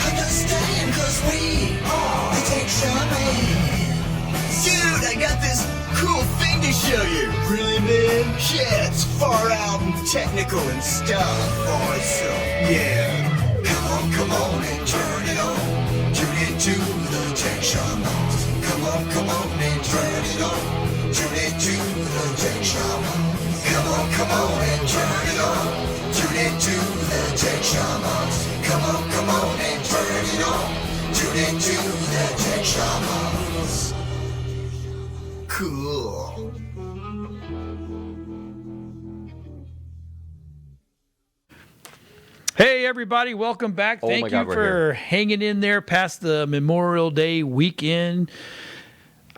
Understand, 'cause we are the tech shamans. Dude, I got this cool thing to show you. Really, man? Yeah, it's far out and technical and stuff. Awesome. Yeah. Come on and turn it on. Tune into the tech shamans. Come on and turn it on. Tune into the tech shamans. Come on and turn it on. Tune into the tech shamans. Come on and turn it on. Tune into the tech shamans. Cool. Hey, everybody. Welcome back. Thank you for hanging in there past the Memorial Day weekend.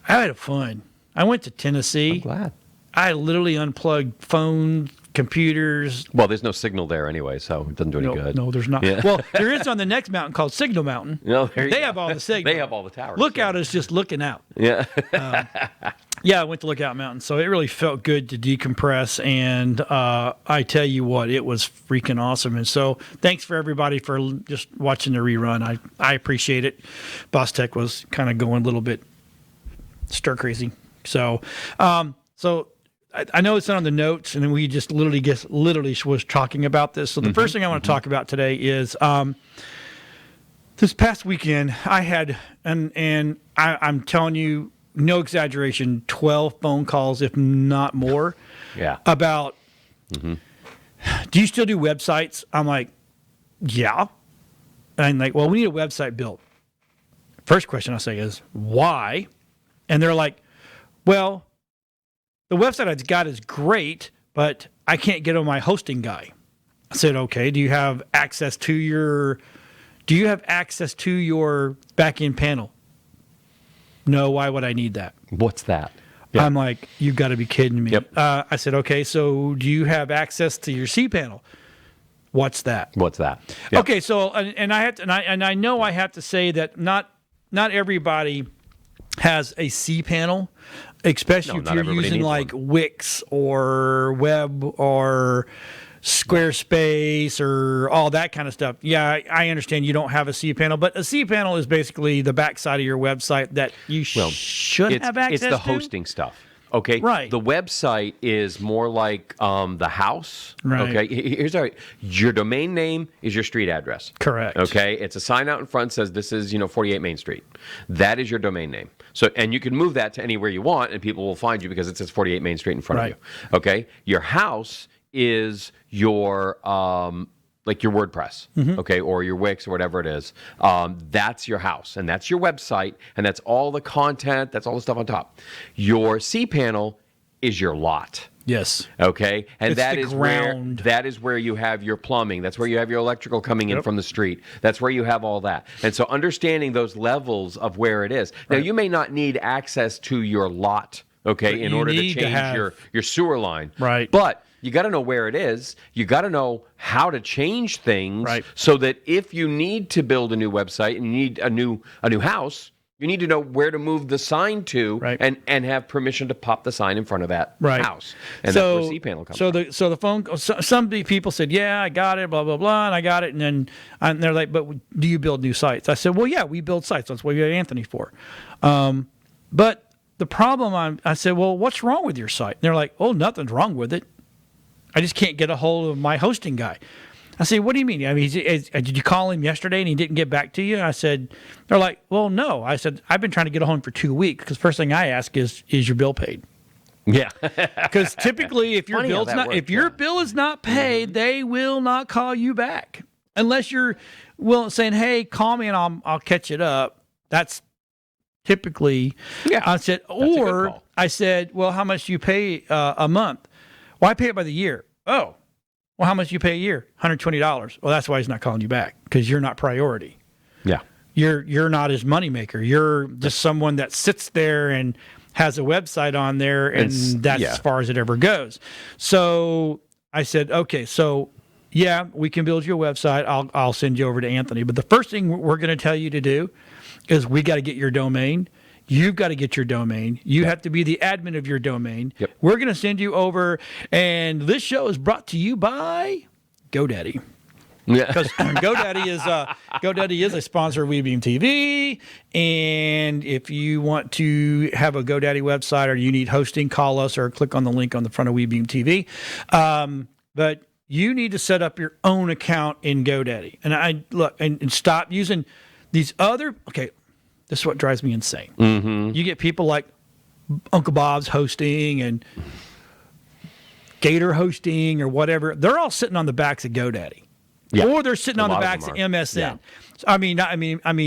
I had fun. I went to Tennessee. I'm glad. I literally unplugged phones, computers. Well, there's no signal there anyway, so it doesn't do any good. No, there's not. Yeah. Well, there is on the next mountain called Signal Mountain. No, they have all the signal. They have all the towers. Lookout is just looking out. Yeah. Yeah, I went to Lookout Mountain, so it really felt good to decompress, and I tell you what, it was freaking awesome. And so thanks for everybody for just watching the rerun. I appreciate it. Boss Tech was kind of going a little bit stir crazy. So I know it's not on the notes, and then we just literally was talking about this. So the first thing I want to talk about today is this past weekend I had, and I'm telling you, no exaggeration, 12 phone calls, if not more, about, do you still do websites? I'm like, yeah. And I'm like, well, we need a website built. First question I say is, why? And they're like, well, the website I've got is great, but I can't get on my hosting guy. I said, okay, do you have access to your back-end panel? No, why would I need that? What's that? Yeah. I'm like, you've got to be kidding me. Yep. I said, okay, so do you have access to your cPanel? What's that? What's that? Yep. Okay, so I know I have to say that not everybody has a cPanel, especially if you're using like Wix or Web or Squarespace or all that kind of stuff. Yeah, I understand you don't have a cPanel, but a cPanel is basically the backside of your website that you should have access to. It's the hosting stuff. Okay, right. The website is more like the house. Right. Okay, here's your domain name is your street address. Correct. Okay, it's a sign out in front says this is 48 Main Street. That is your domain name. So, and you can move that to anywhere you want, and people will find you because it says 48 Main Street in front of you. Okay, your house is your like your WordPress, okay, or your Wix or whatever it is. That's your house, and that's your website, and that's all the content, that's all the stuff on top. Your cPanel is your lot. Yes. Okay, and it's that is where you have your plumbing. That's where you have your electrical coming in from the street. That's where you have all that. And so understanding those levels of where it is. Now, you may not need access to your lot, okay, in order to change your sewer line. Right. But you got to know where it is. You got to know how to change things so that if you need to build a new website and you need a new house, you need to know where to move the sign to and have permission to pop the sign in front of that house. And that's where cPanel comes from. So the phone, some people said, yeah, I got it, blah, blah, blah, and I got it. And they're like, but do you build new sites? I said, well, yeah, we build sites. That's what we have Anthony for. But the problem, I said, well, what's wrong with your site? And they're like, oh, nothing's wrong with it. I just can't get a hold of my hosting guy. I said, what do you mean? I mean, did you call him yesterday and he didn't get back to you? I said, they're like, well, no. I said, I've been trying to get a hold of him for 2 weeks because first thing I ask is your bill paid? Yeah. Because typically if your bill is not paid, they will not call you back unless you're saying, hey, call me and I'll catch it up. That's typically, I said, or I said, well, how much do you pay a month? Well, I pay it by the year. Oh, well, how much do you pay a year? $120. Well, that's why he's not calling you back because you're not priority. Yeah. You're not his moneymaker. You're just someone that sits there and has a website on there, and that's as far as it ever goes. So I said, okay, so yeah, we can build you a website. I'll send you over to Anthony. But the first thing we're going to tell you to do is we got to get your domain. You've got to get your domain. You have to be the admin of your domain. Yep. We're going to send you over. And this show is brought to you by GoDaddy. Because GoDaddy is a sponsor of WeBeam TV, and if you want to have a GoDaddy website or you need hosting, call us or click on the link on the front of WeBeam TV. But you need to set up your own account in GoDaddy, and stop using these other. Okay, this is what drives me insane. Mm-hmm. You get people like Uncle Bob's Hosting and Gator Hosting or whatever. They're all sitting on the backs of GoDaddy. Yeah. Or they're sitting on the backs of MSN.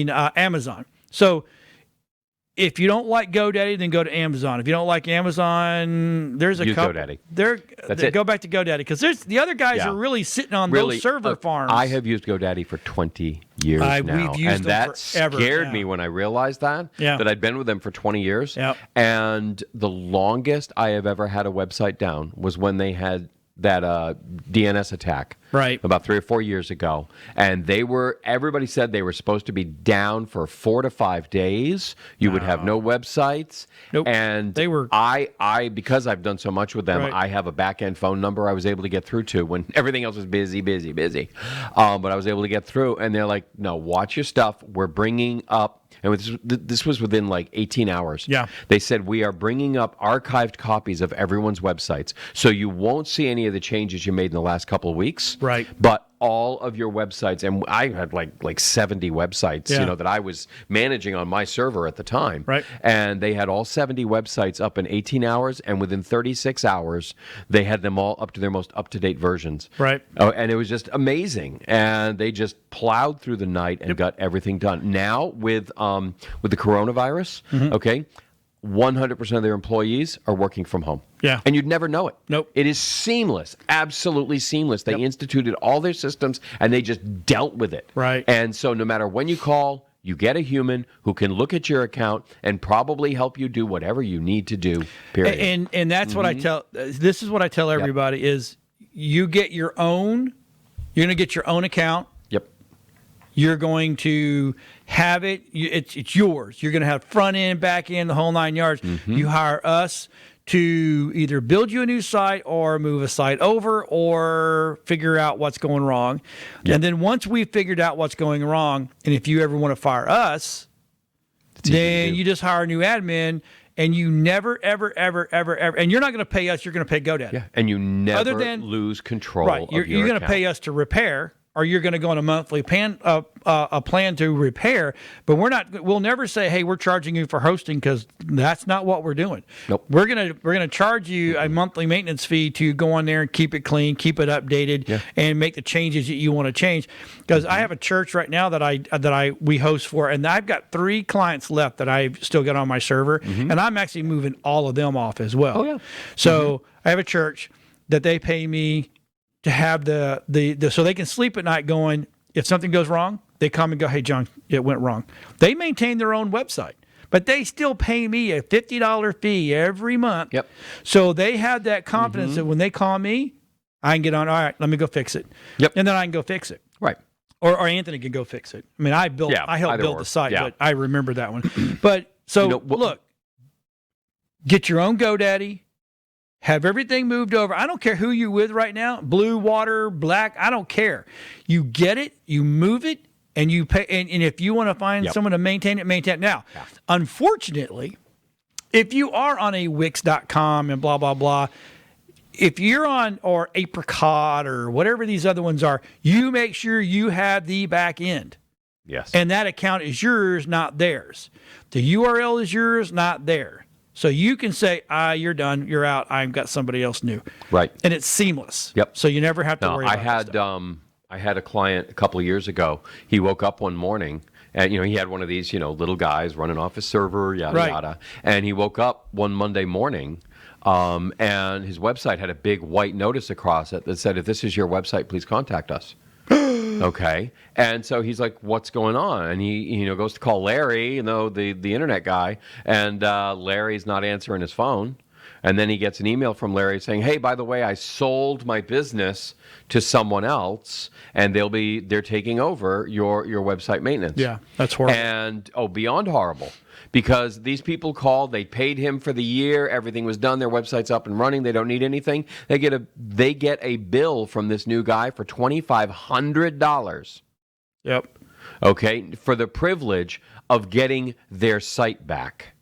Yeah. Amazon. So if you don't like GoDaddy, then go to Amazon. If you don't like Amazon, there's a Use couple. GoDaddy. Go back to GoDaddy because the other guys are really sitting on those server farms. I have used GoDaddy for 20 years now, we've used and them that forever, scared me when I realized that I'd been with them for 20 years. Yep. And the longest I have ever had a website down was when they had that DNS attack, right, about 3 or 4 years ago, and everybody said they were supposed to be down for 4 to 5 days. You would have no websites. Nope. And they were. I because I've done so much with them, Right. I have a back end phone number I was able to get through to when everything else was busy. But I was able to get through, and they're like, "No, watch your stuff. We're bringing up." And this was within like 18 hours. Yeah. They said, we are bringing up archived copies of everyone's websites. So you won't see any of the changes you made in the last couple of weeks. Right. But all of your websites, and I had like 70 websites, that I was managing on my server at the time. Right. And they had all 70 websites up in 18 hours, and within 36 hours, they had them all up to their most up-to-date versions. Right. Oh, and it was just amazing. And they just plowed through the night and got everything done. Now with the coronavirus, okay, 100% of their employees are working from home. Yeah. And you'd never know it. Nope. It is seamless, absolutely seamless. They instituted all their systems and they just dealt with it. Right. And so no matter when you call, you get a human who can look at your account and probably help you do whatever you need to do, period. And that's what I tell, this is what I tell everybody is you're going to get your own account. Yep. You're going to have it. It's yours. You're going to have front end, back end, the whole 9 yards. You hire us to either build you a new site or move a site over or figure out what's going wrong. Yep. And then once we've figured out what's going wrong, and if you ever want to fire us, then you just hire a new admin. And you never, ever, ever, ever, ever, and you're not going to pay us. You're going to pay GoDaddy. Yeah, and you never lose control. Right, of your you're going to account. pay us to repair, or you're going to go on a monthly plan to repair. But we'll never say, "Hey, we're charging you for hosting," because that's not what we're doing. Nope. We're gonna charge you a monthly maintenance fee to go on there and keep it clean, keep it updated, and make the changes that you want to change. Because I have a church right now that we host for, and I've got 3 clients left that I've still got on my server, and I'm actually moving all of them off as well. Oh yeah. So I have a church that they pay me to have the so they can sleep at night going, if something goes wrong, they come and go, "Hey, John, it went wrong." They maintain their own website, but they still pay me a $50 fee every month. Yep. So they have that confidence that when they call me, I can get on, all right, let me go fix it. Yep. And then I can go fix it. Right. Or Anthony can go fix it. I mean, I helped build the site, but I remember that one. But so look, get your own GoDaddy. Have everything moved over. I don't care who you're with right now, blue, water, black, I don't care. You get it, you move it, and you pay. And if you want to find someone to maintain it. Now, unfortunately, if you are on a Wix.com and blah, blah, blah, if you're on or Apricot or whatever these other ones are, you make sure you have the back end. Yes. And that account is yours, not theirs. The URL is yours, not theirs. So you can say, you're done, you're out, I've got somebody else new. Right. And it's seamless. Yep. So you never have to worry about that. I had a client a couple of years ago. He woke up one morning and he had one of these, little guys running off his server, yada yada. And he woke up one Monday morning and his website had a big white notice across it that said, "If this is your website, please contact us." Okay. And so he's like, "What's going on?" And he goes to call Larry, the internet guy, and Larry's not answering his phone. And then he gets an email from Larry saying, "Hey, by the way, I sold my business to someone else, and they're taking over your website maintenance." Yeah, that's horrible. And beyond horrible, because these people called, they paid him for the year, everything was done, their website's up and running, they don't need anything. They get a bill from this new guy for $2,500. Yep. Okay, for the privilege of getting their site back.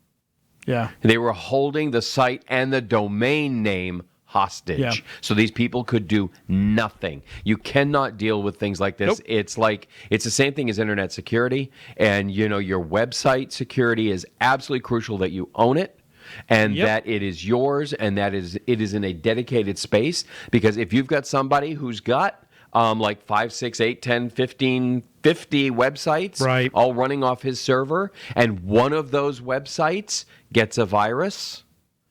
Yeah. They were holding the site and the domain name hostage. Yeah. So these people could do nothing. You cannot deal with things like this. Nope. It's the same thing as internet security, and your website security is absolutely crucial that you own it. And that it is yours, and it is in a dedicated space, because if you've got somebody who's got like 5, 6, 8, 10, 15, 50 websites, right, all running off his server, and one of those websites gets a virus,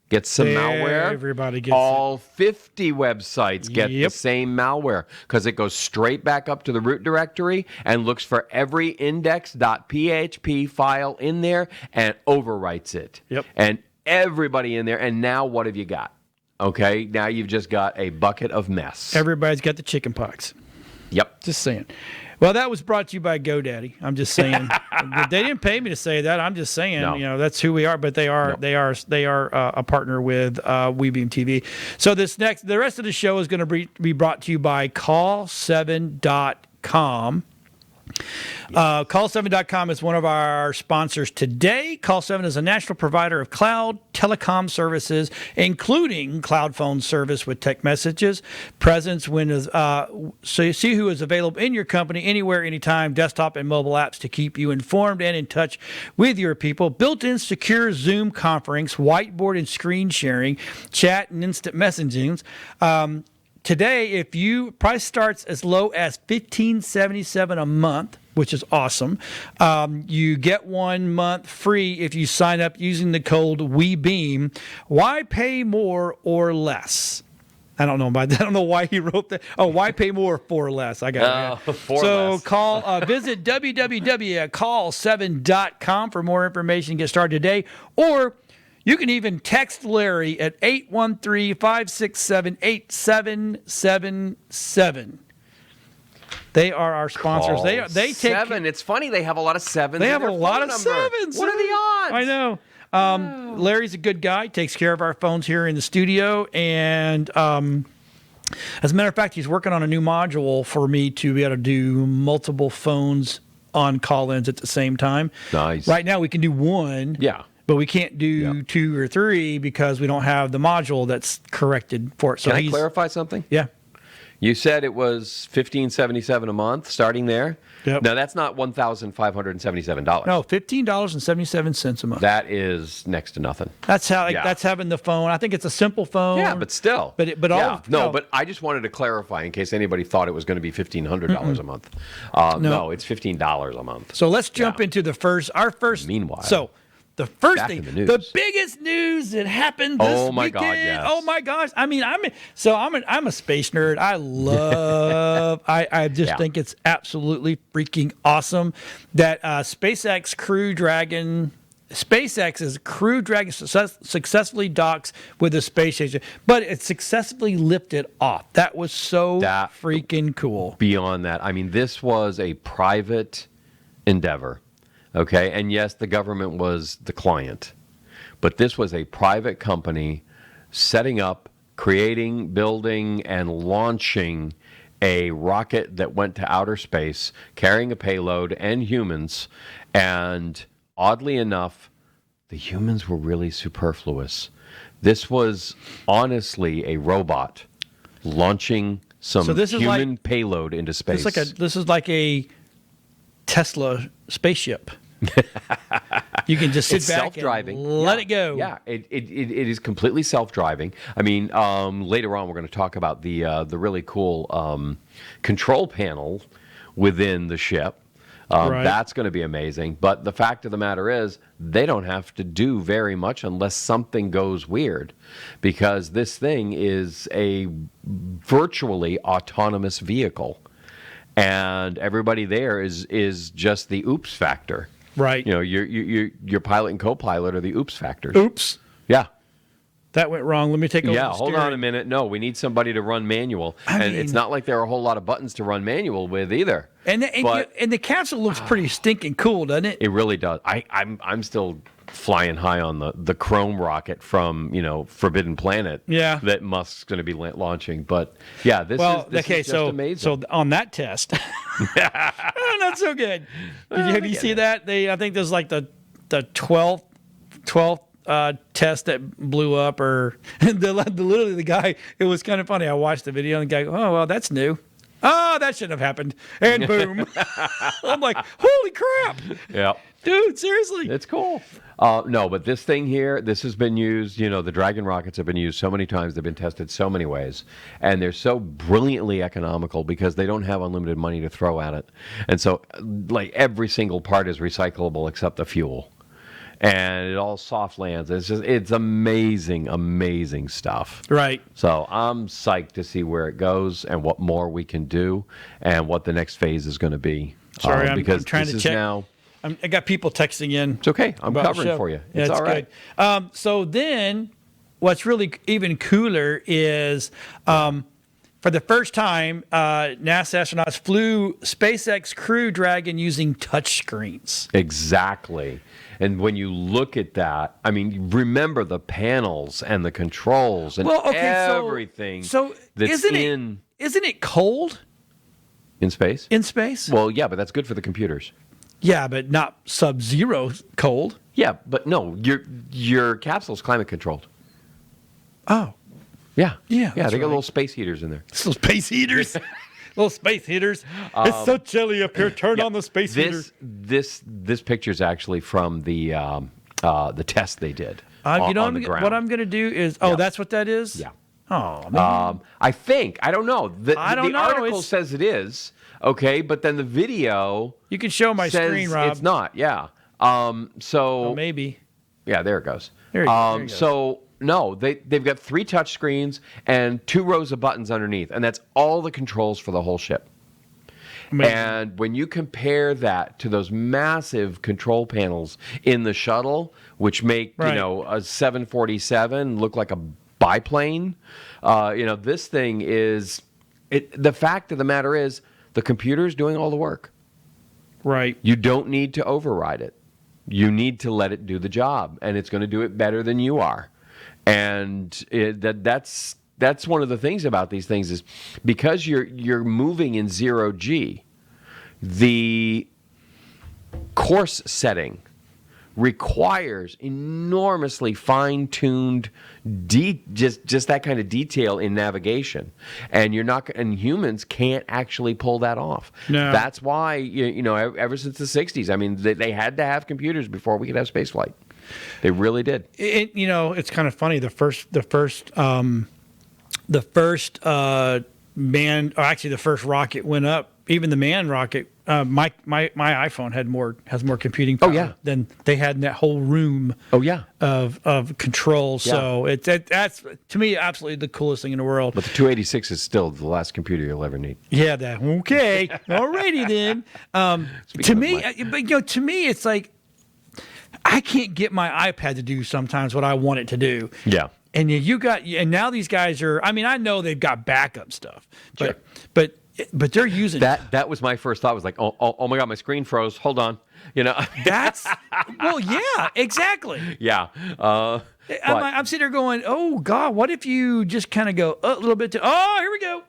gets some malware, everybody gets all 50 websites get the same malware, because it goes straight back up to the root directory and looks for every index.php file in there and overwrites it. Yep. And everybody in there, and now what have you got? Okay, now you've just got a bucket of mess. Everybody's got the chicken pox. Yep. Just saying. Well, that was brought to you by GoDaddy. I'm just saying. They didn't pay me to say that. I'm just saying. No. That's who we are. But they are a partner with WeBeam TV. So the rest of the show is going to be brought to you by Call7.com. Call7.com is one of our sponsors today. Call7 is a national provider of cloud telecom services, including cloud phone service with text messages, presence, so you see who is available in your company, anywhere, anytime, desktop and mobile apps to keep you informed and in touch with your people, built-in secure Zoom conference, whiteboard and screen sharing, chat and instant messaging. Today, price starts as low as $15.77 a month, which is awesome. You get 1 month free if you sign up using the code WeBeam. Why pay more or less? I don't know about that. I don't know why he wrote that. Oh, why pay more for less? I got it. So visit www.call7.com for more information. Get started today, or you can even text Larry at 813-567-8777. They are our sponsors. They take seven. It's funny, they have a lot of sevens. They have a lot of sevens. What are the odds? I know. Larry's a good guy. Takes care of our phones here in the studio, and as a matter of fact, he's working on a new module for me to be able to do multiple phones on call-ins at the same time. Nice. Right now, we can do one. Yeah. But we can't do 2 or 3 because we don't have the module that's corrected for it. So can I clarify something? Yeah. You said it was $15.77 a month, starting there. Yep. Now that's not $1,577. No, $15.77 a month. That is next to nothing. That's that's having the phone. I think it's a simple phone. Yeah, but still. But I just wanted to clarify in case anybody thought it was going to be $1,500 a month. No, it's $15 a month. So let's jump into our first. Meanwhile. So the first back thing, in the news. the biggest news that happened this Oh my weekend. God, yes. Oh my gosh! I mean, I'm a space nerd. I love. I just think it's absolutely freaking awesome that SpaceX's Crew Dragon successfully docks with the space station, but it successfully lifted off. That was so freaking cool. Beyond that, I mean, this was a private endeavor. Okay, and yes, the government was the client, but this was a private company setting up, creating, building, and launching a rocket that went to outer space, carrying a payload and humans, and oddly enough, the humans were really superfluous. This was honestly a robot launching some human payload into space. This is like a Tesla spaceship. You can just sit back and let it go. Yeah, it is completely self-driving. I mean, later on we're going to talk about the really cool control panel within the ship. Right. That's going to be amazing. But the fact of the matter is, they don't have to do very much unless something goes weird, because this thing is a virtually autonomous vehicle. And everybody there is just the oops factor. Right. You know, your pilot and co-pilot are the oops factors. Oops. Yeah. That went wrong. Let me take over the hold on a minute. No, we need somebody to run manual. And it's not like there are a whole lot of buttons to run manual with either. And the capsule looks pretty stinking cool, doesn't it? It really does. I'm still flying high on the Chrome rocket from Forbidden Planet. Yeah. That Musk's going to be launching. But yeah, this is just amazing. So on that test, not so good. Have you seen that? I think there's like the 12th test that blew up, or literally the guy. It was kind of funny. I watched the video and the guy go, "Oh well, that's new. Oh, that shouldn't have happened." And boom. I'm like, holy crap. Yeah. Dude, seriously. It's cool. No, but this thing here, this has been used, the Dragon rockets have been used so many times. They've been tested so many ways. And they're so brilliantly economical because they don't have unlimited money to throw at it. And so, like, every single part is recyclable except the fuel. And it all soft lands. It's amazing, amazing stuff. Right. So I'm psyched to see where it goes and what more we can do and what the next phase is going to be. Sorry, I'm because trying this to is check. Now, I got people texting in. It's okay. I'm about the covering show. for you. Yeah, It's all right. Good. So then, what's really even cooler is for the first time, NASA astronauts flew SpaceX Crew Dragon using touchscreens. Exactly. And when you look at that, I mean, remember the panels and the controls and everything. So that's isn't it cold in space? in space? Well, yeah, but that's good for the computers. Yeah, but not sub-zero cold. Yeah, but no, your capsule's climate controlled. Oh, Yeah. Yeah, They that's got right. little space heaters in there. little space heaters. Little space heaters. It's so chilly up here. Turn on the space heater. This picture is actually from the test they did. You know on the ground. what I'm going to do is. Oh, that's what that is. Yeah. Oh man. I think I don't know. I don't the know. article says it is okay, but then the video You can show my says screen, Rob. it's not. Yeah. So Maybe. yeah, there it goes. There you go. There you go. So no, they've got 3 touch screens and 2 rows of buttons underneath, and that's all the controls for the whole ship. Amazing. And when you compare that to those massive control panels in the shuttle, which make Right. a 747 look like a biplane, this thing is the fact of the matter is the computer is doing all the work. Right. You don't need to override it. You need to let it do the job, and it's going to do it better than you are. And that's one of the things about these things is because you're moving in 0G, the course setting requires enormously fine-tuned just that kind of detail in navigation, and humans can't actually pull that off. No. That's why ever since the 60s, I mean, they had to have computers before we could have spaceflight. They really did. It's kind of funny. The first manned, or actually the first rocket went up. Even the manned rocket, my iPhone has more computing power than they had in that whole room. Oh yeah. Of controls. Yeah. So that's to me absolutely the coolest thing in the world. But the 286 is still the last computer you'll ever need. Yeah, that okay. Alrighty then. To me, it's like I can't get my iPad to do sometimes what I want it to do. Yeah. And and now these guys are. I mean, I know they've got backup stuff, Sure. but they're using That. That was my first thought. Was like, oh my God, my screen froze. Hold on. That's well, yeah, exactly. Yeah. I'm sitting there going, oh God, what if you just kind of go a little bit to? Oh, here we go.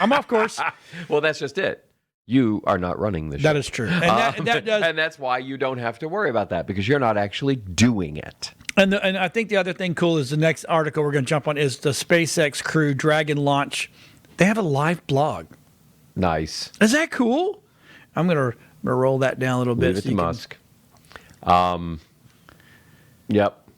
I'm off course. Well, that's just it. You are not running the show. That is true, and that does. And that's why you don't have to worry about that because you're not actually doing it. And I think the other thing cool is the next article we're going to jump on is the SpaceX Crew Dragon launch. They have a live blog. Nice. Is that cool? I'm gonna roll that down a little bit. Leave it so to you can- Musk. Yep.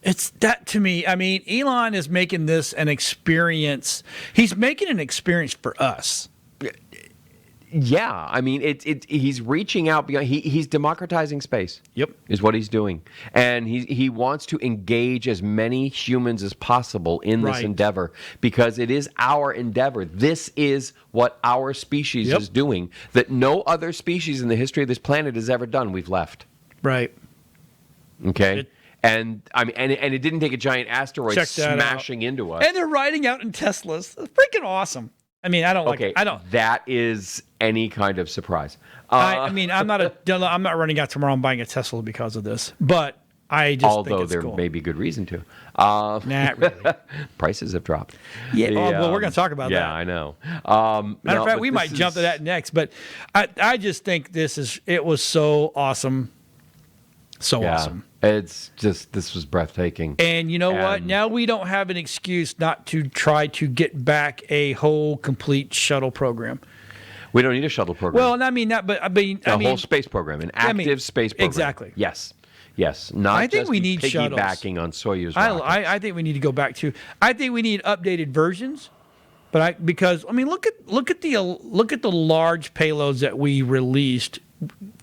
It's that to me. I mean, Elon is making this an experience. He's making an experience for us. Yeah, I mean, he's reaching out beyond. He's democratizing space. Yep. Is what he's doing, and he wants to engage as many humans as possible in this Right. endeavor because it is our endeavor. This is what our species Yep. is doing that no other species in the history of this planet has ever done. We've left. Right. Okay. And I mean, and it didn't take a giant asteroid Check that smashing into us. And they're riding out in Teslas. It's freaking awesome. I mean, I don't like. Okay, I don't. That is any kind of surprise. I mean, I'm not running out tomorrow and buying a Tesla because of this. But I just think Although it's there cool. may be good reason to. Not really. Prices have dropped. Yeah, well, we're going to talk about that. Yeah, I know. Matter of fact, we might jump to that next. But I just think it was so awesome. So awesome. It's just, this was breathtaking. And you know what? Now we don't have an excuse not to try to get back a whole complete shuttle program. We don't need a shuttle program. Well, I mean that, but I mean whole space program, an active space program. Exactly. Yes. Not I think just we need piggybacking on Soyuz rockets. I think we need to go back to. I think we need updated versions. But because look at the large payloads that we released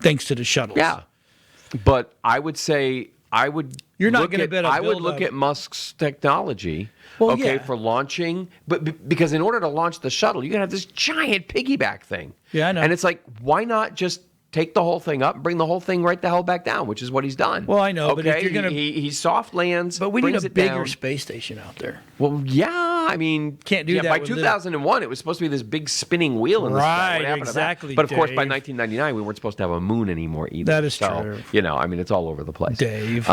thanks to the shuttles. Yeah. But I would say You're not going to bet. I would look at Musk's technology. Well, for launching, but because in order to launch the shuttle, you got to have this giant piggyback thing. Yeah, I know. And it's like, why not just take the whole thing up and bring the whole thing right the hell back down, which is what he's done. Well, I know, okay? but if you're gonna, he soft lands, but we need a bigger down. space station out there. Well, yeah, I mean, can't do that. By 2001, it was supposed to be this big spinning wheel in the sky. Right, exactly. But of course, by 1999, we weren't supposed to have a moon anymore either. That is true. It's all over the place. Dave.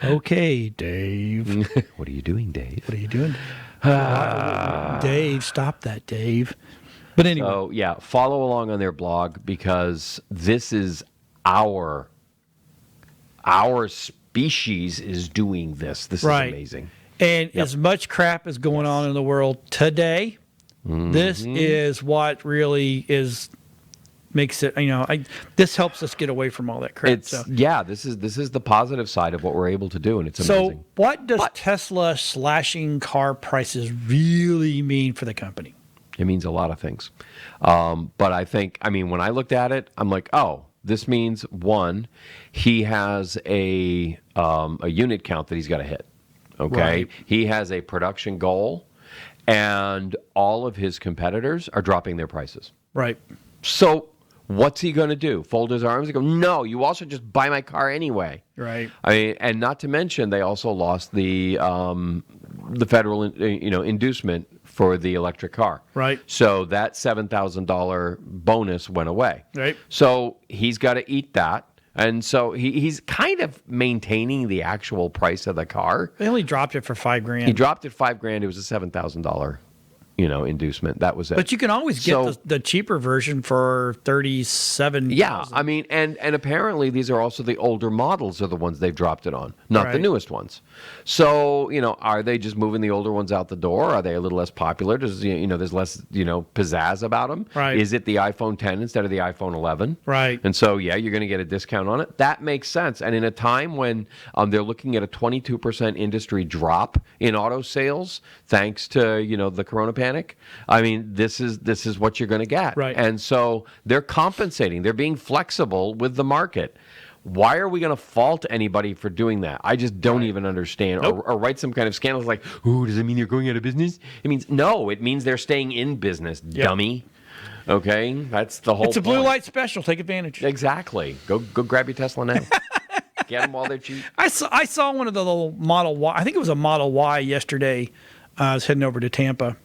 Okay, Dave. What are you doing, Dave? What are you doing? Dave, stop that, Dave. But anyway. So, follow along on their blog because this is our species is doing this. This is amazing. And as much crap is going on in the world today, this is what really makes it, this helps us get away from all that crap. This is the positive side of what we're able to do, and it's amazing. So what does Tesla slashing car prices really mean for the company? It means a lot of things. But I think, when I looked at it, I'm like, oh, this means, one, he has a unit count that he's got to hit. Okay? Right. He has a production goal, and all of his competitors are dropping their prices. Right. So what's he going to do? Fold his arms and go, no, you also just buy my car anyway. Right. And not to mention, they also lost the federal inducement for the electric car. Right. So that $7,000 bonus went away. Right. So he's got to eat that. And so he's kind of maintaining the actual price of the car. They only dropped it for $5,000. He dropped it $5,000. It was a $7,000 inducement. That was it. But you can always get the cheaper version for $37,000. Yeah, and apparently these are also the older models are the ones they've dropped it on, not the newest ones. So, are they just moving the older ones out the door? Are they a little less popular? Does there's less, pizzazz about them? Right. Is it the iPhone 10 instead of the iPhone 11? Right. And so, you're going to get a discount on it. That makes sense. And in a time when they're looking at a 22% industry drop in auto sales, thanks to, the Corona panic, this is what you're going to get. Right. And so they're compensating. They're being flexible with the market. Why are we going to fault anybody for doing that? I just don't even understand. Nope. Or write some kind of scandal like, ooh, does it mean they're going out of business? It means they're staying in business, dummy. Okay? That's the whole It's a blue point. light special. Take advantage. Exactly. Go grab your Tesla now. Get them while they're cheap. I saw one of the little Model Y. I think it was a Model Y yesterday. I was heading over to Tampa.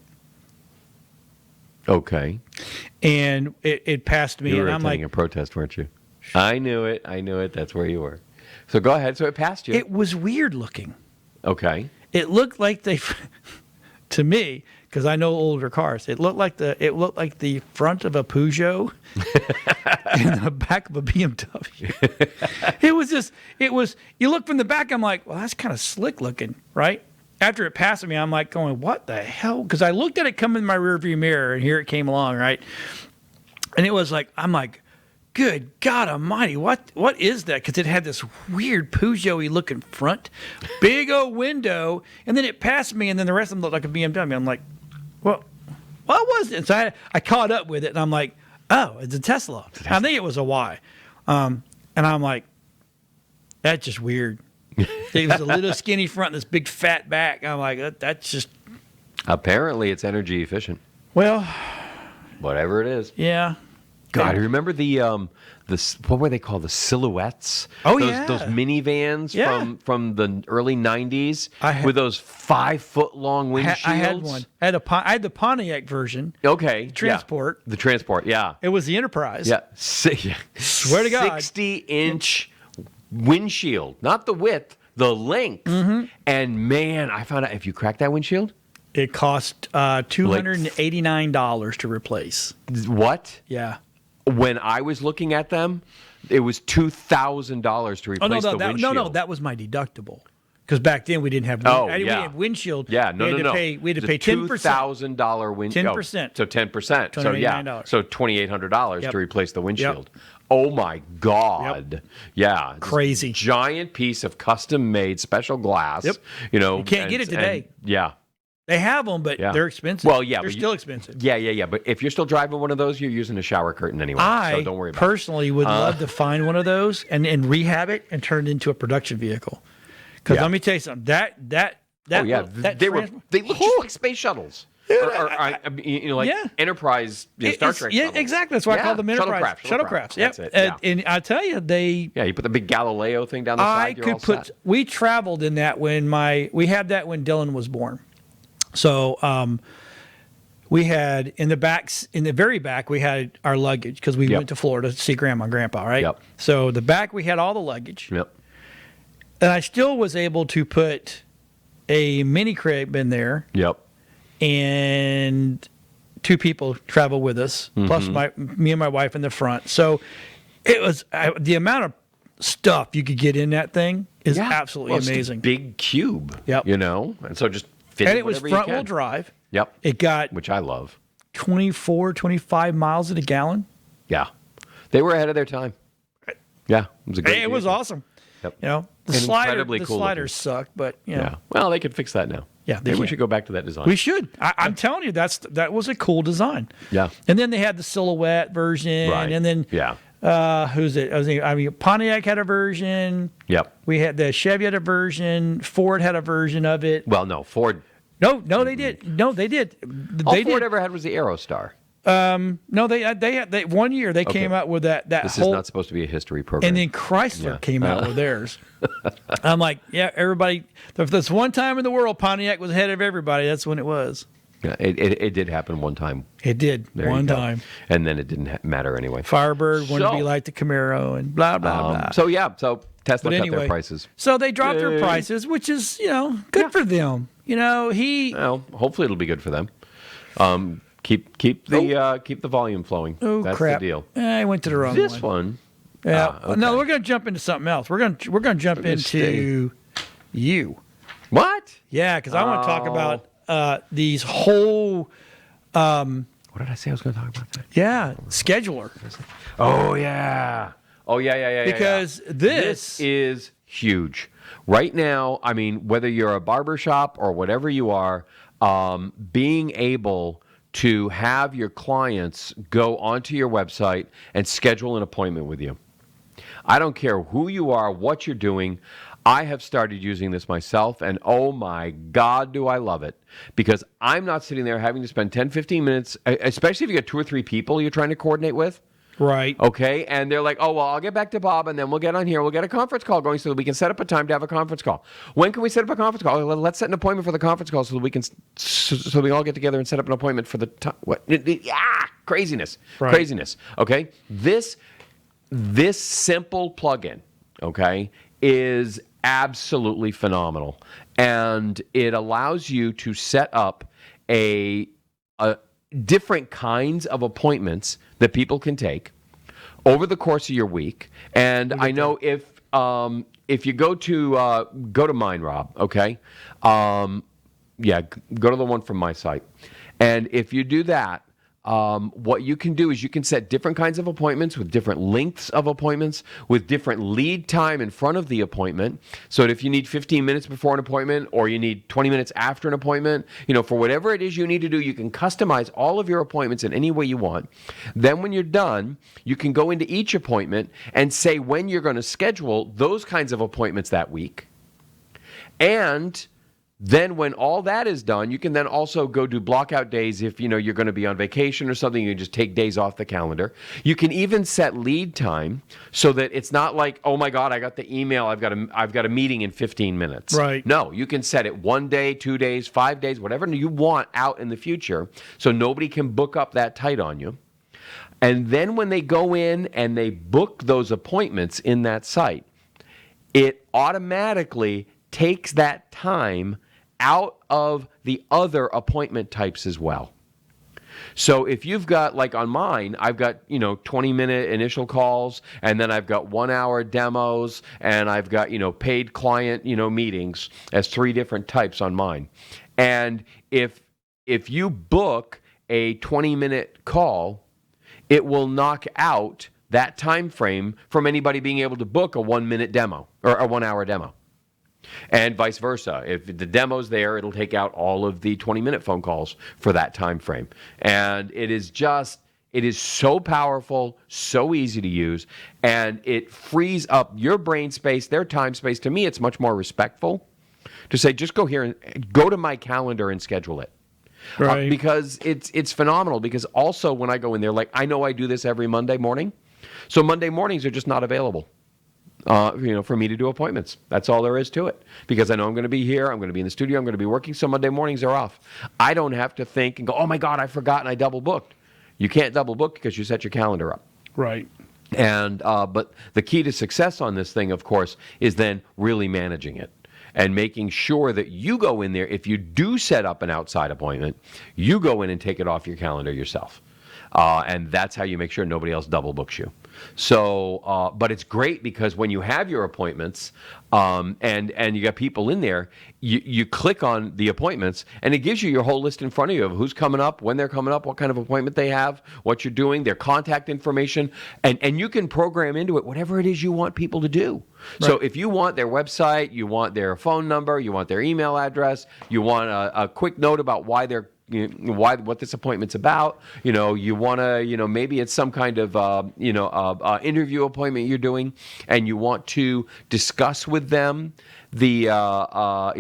Okay. And it passed me, You were and I'm like, attending a protest, weren't you? I knew it. That's where you were. So go ahead. So it passed you. it was weird looking. Okay. It looked like to me, because I know older cars, it looked like the front of a Peugeot and the back of a BMW. It was. You look from the back, I'm like, well, that's kind of slick looking, right? After it passed me, I'm like going, what the hell? Because I looked at it come in my rearview mirror, and here it came along, right? And it was like, I'm like, good God Almighty, what is that? Because it had this weird Peugeot-y looking front, big old window, and then it passed me, and then the rest of them looked like a BMW. I'm like, well, what was it? So I caught up with it, and I'm like, oh, it's a Tesla. I think it was a Y. And I'm like, that's just weird. It was a little skinny front and this big fat back. I'm like, that's just... Apparently, it's energy efficient. Well... Whatever it is. Yeah. God, remember what were they called? The silhouettes? Oh, those minivans from the early 90s with those 5-foot-long windshields? I had one. I had the Pontiac version. Okay. Transport. The Transport, yeah. It was the Enterprise. Yeah. Swear to God. 60-inch windshield, not the width, the length. Mm-hmm. And man, I found out if you crack that windshield, It cost $289 to replace. what? Yeah. When I was looking at them, it was $2,000 to replace the windshield. No, that was my deductible. Because back then we didn't have we had windshield. Yeah, we had to pay 10%. $2,000 windshield. 10%. So 10%. So $289. So $2,800 Yep. to replace the windshield. Yep. Oh my God. Yep. Yeah. Crazy. Giant piece of custom made special glass. Yep. You know, You can't get it today. Yeah. They have them, but Yeah. they're expensive. Well, yeah, they're but still expensive. Yeah. But if you're still driving one of those, you're using a shower curtain anyway. So don't worry about it. Personally would love to find one of those and rehab it and turn it into a production vehicle. Because Yeah. let me tell you something. That Oh yeah, that they look just like space shuttles, like Yeah. Enterprise Star Trek. Yeah, shuttles. exactly. That's why I call them Enterprise Shuttlecrafts. Yep. That's it. Yeah. And I tell you, Yeah, you put the big Galileo thing down the side. You're all set. We traveled in that we had that when Dylan was born. So we had in the very back, we had our luggage because we went to Florida to see Grandma and Grandpa, right? Yep. So the back, we had all the luggage. Yep. And I still was able to put a mini crib in there Yep. and 2 people travel with us, plus me and my wife in the front. So it was the amount of stuff you could get in that thing is absolutely It's amazing. a big cube. Yep. You know, and so just fit And in it was whatever you front wheel can. drive. Yep. It got Which I love. 25 miles at a gallon. Yeah. They were ahead of their time. Yeah. It was a great It was vehicle. awesome. Yep. You know, the And incredibly cool sliders sucked, but you know, Yeah. Well, they could fix that now. Yeah, they Maybe we can. should go back to that design. we should. I'm telling you, that was a cool design. Yeah. And then they had the silhouette version, Right. and then Yeah. who's it? I mean, Pontiac had a version. Yep. We had the Chevy had a version. Ford had a version of it. Well, no, Ford. No, they did. No, they did. All They Ford did. ever had was the Aerostar. No, they had 1 year they came out with that This whole. is not supposed to be a history program. And then Chrysler Yeah. came out with theirs. I'm like, yeah, everybody. If there's one time in the world Pontiac was ahead of everybody, that's when it was. Yeah, it did happen one time. It did There you one go. time. And then it didn't matter anyway. Firebird wanted to be So- like the Camaro and blah blah blah. So Tesla But cut anyway, their prices. So they dropped their Yay. prices, which is good for them. Well, hopefully it'll be good for them. Keep the volume flowing. Oh That's crap! the deal. I went to the wrong This one. one. Yeah. okay. No, we're going to jump into something else. We're going to jump into you. What? Yeah, because I want to talk about these whole What did I say I was going to talk about that? scheduler. Oh yeah. Because this is huge. Right now, I mean, whether you're a barbershop or whatever you are, being able to have your clients go onto your website and schedule an appointment with you. I don't care who you are, what you're doing. I have started using this myself, and oh my God, do I love it. Because I'm not sitting there having to spend 10, 15 minutes, especially if you got 2 or 3 people you're trying to coordinate with. right. Okay, and they're like, oh, well, I'll get back to Bob, and then we'll get on here. We'll get a conference call going so that we can set up a time to have a conference call. When can we set up a conference call? Well, let's set an appointment for the conference call so that we can, so we all get together and set up an appointment for the time. What? Craziness. Right. Craziness. Okay, this simple plugin, okay, is absolutely phenomenal, and it allows you to set up a different kinds of appointments that people can take over the course of your week. And I know if you go to mine, Rob, okay? Go to the one from my site. And if you do that, what you can do is you can set different kinds of appointments with different lengths of appointments, with different lead time in front of the appointment. So that if you need 15 minutes before an appointment or you need 20 minutes after an appointment, for whatever it is you need to do, you can customize all of your appointments in any way you want. Then when you're done, you can go into each appointment and say when you're going to schedule those kinds of appointments that week. And then when all that is done, you can then also go do blockout days if you're going to be on vacation or something. You can just take days off the calendar. You can even set lead time so that it's not like, oh my God, I got the email. I've got a meeting in 15 minutes. Right. No, you can set it 1 day, 2 days, 5 days, whatever you want out in the future, so nobody can book up that tight on you. And then when they go in and they book those appointments in that site, it automatically takes that time out of the other appointment types as well. So if you've got, like on mine, I've got, 20-minute initial calls, and then I've got 1-hour demos, and I've got, paid client, meetings as 3 different types on mine. And if you book a 20-minute call, it will knock out that time frame from anybody being able to book a 1-minute demo or a 1-hour demo. And vice versa. If the demo's there, it'll take out all of the 20-minute phone calls for that time frame. And it is so powerful, so easy to use, and it frees up your brain space, their time space. To me, it's much more respectful to say, just go here and go to my calendar and schedule it. Right. Because it's phenomenal. Because also when I go in there, like I know I do this every Monday morning, so Monday mornings are just not available. For me to do appointments. That's all there is to it. Because I know I'm going to be here, I'm going to be in the studio, I'm going to be working, so Monday mornings are off. I don't have to think and go, oh my God, I forgot and I double booked. You can't double book because you set your calendar up. Right. And but the key to success on this thing, of course, is then really managing it and making sure that you go in there. If you do set up an outside appointment, you go in and take it off your calendar yourself. And that's how you make sure nobody else double books you. So, but it's great because when you have your appointments, and you got people in there, you click on the appointments, and it gives you your whole list in front of you of who's coming up, when they're coming up, what kind of appointment they have, what you're doing, their contact information, and you can program into it whatever it is you want people to do. Right. So if you want their website, you want their phone number, you want their email address, you want a quick note about why they're what this appointment's about. You want to, maybe it's some kind of, interview appointment you're doing, and you want to discuss with them let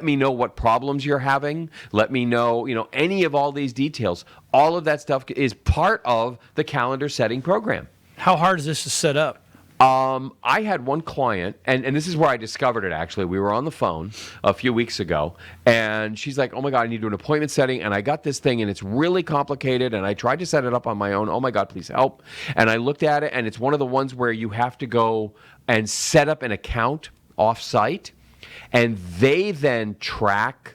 me know what problems you're having. Let me know, any of all these details. All of that stuff is part of the calendar setting program. How hard is this to set up? I had one client, and this is where I discovered it, actually. We were on the phone a few weeks ago, and she's like, oh my God, I need to do an appointment setting, and I got this thing, and it's really complicated, and I tried to set it up on my own. Oh my God, please help. And I looked at it, and it's one of the ones where you have to go and set up an account off-site, and they then track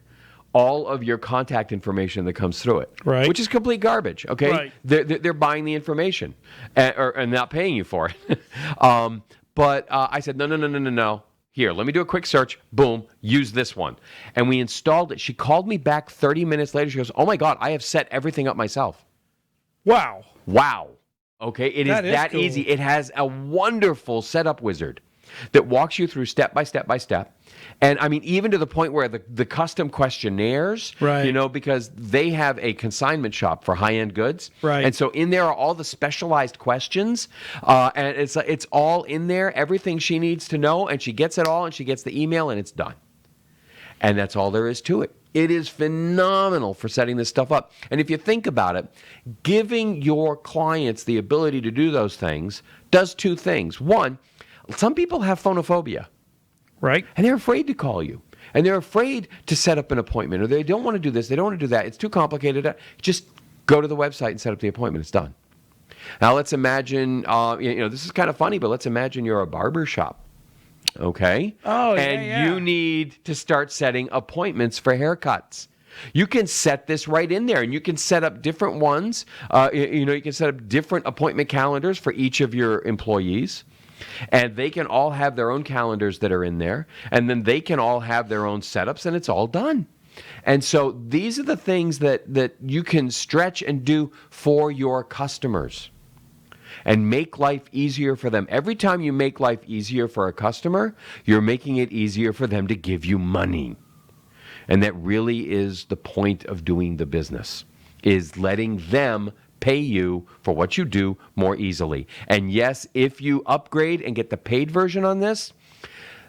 all of your contact information that comes through it, right? Which is complete garbage. Okay, right. They're buying the information and not paying you for it. But I said no. Here, let me do a quick search. Boom, use this one, and we installed it. She called me back 30 minutes later. She goes, "Oh my God, I have set everything up myself." Wow. Okay, it is that cool. easy. It has a wonderful setup wizard that walks you through step by step by step. And I mean, even to the point where the custom questionnaires, right. Because they have a consignment shop for high-end goods. Right. And so in there are all the specialized questions, and it's all in there, everything she needs to know, and she gets it all, and she gets the email, and it's done. And that's all there is to it. It is phenomenal for setting this stuff up. And if you think about it, giving your clients the ability to do those things does 2 things. One, some people have phonophobia. Right. And they're afraid to call you. And they're afraid to set up an appointment. Or they don't want to do this. They don't want to do that. It's too complicated. Just go to the website and set up the appointment. It's done. Now let's imagine, this is kind of funny, but let's imagine you're a barber shop. Okay? Oh, and you need to start setting appointments for haircuts. You can set this right in there, and you can set up different ones. You can set up different appointment calendars for each of your employees. And they can all have their own calendars that are in there, and then they can all have their own setups, and it's all done. And so these are the things that you can stretch and do for your customers and make life easier for them. Every time you make life easier for a customer, you're making it easier for them to give you money. And that really is the point of doing the business, is letting them pay you for what you do more easily. And yes, if you upgrade and get the paid version on this,